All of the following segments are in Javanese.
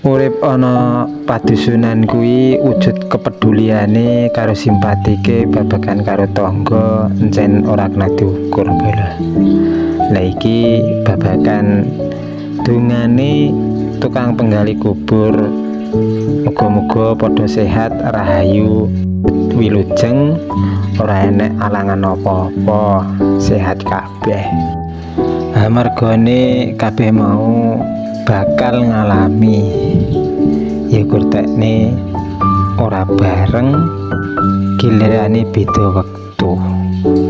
Urip ana padusunan kuwi wujud kepeduliane karo simpatike babagan karo tangga encen ora kena diukur bola. Lah iki babagan dungane tukang penggali kubur, muga-muga padha sehat rahayu wilujeng, ora enek alangan apa-apa, sehat kabeh. Amargane kabeh mau bakal ngalami ya kurtekne ora bareng, gilirane beda wektu,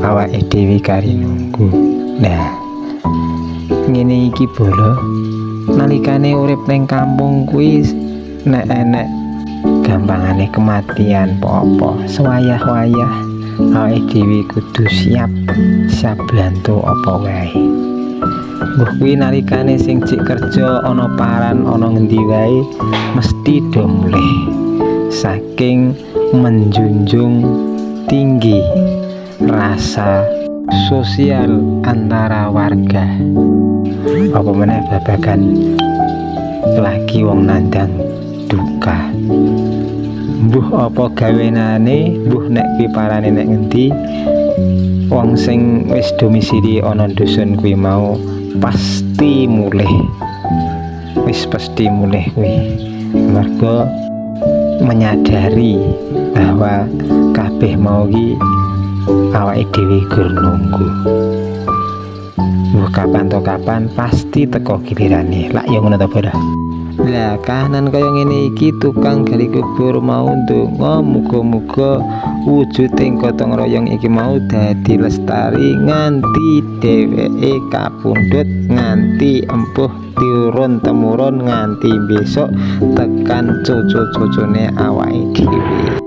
awake dhewe kari nunggu. Nah, ngene iki bolo, nalikane urip ning kampung kuwi nek enek gampangane kematian apa-apa sewayah-wayah, awake dhewe kudu siap bantu apa wae. Mbuh kuwi nalikane sing cik kerja ana paran ana ngendi wae mesti do mulih saking menjunjung tinggi rasa sosial antara warga. Apa meneh babagan lagi wong nandang duka, mbuh apa gawenane, mbuh nek kuwi parane nek ngendi, wong sing wis domisili ana dusun kuwi mau pasti mulih, wis pasti mulih kuwi. Mergo menyadari bahwa kabeh mau ki awake dhewe gur nunggu. Mbah kapan to kapan pasti teko gilirane. Lak ya ngono ta, Bro. Lah kahanan kaya ngene iki tukang gali kubur mau ndonga muga-muga wujuding gotong royong iki mau dadi lestari nganti dheweke kapundhut, nganti empuh turun temurun, nganti besok tekan cucu-cucune awake dhewe.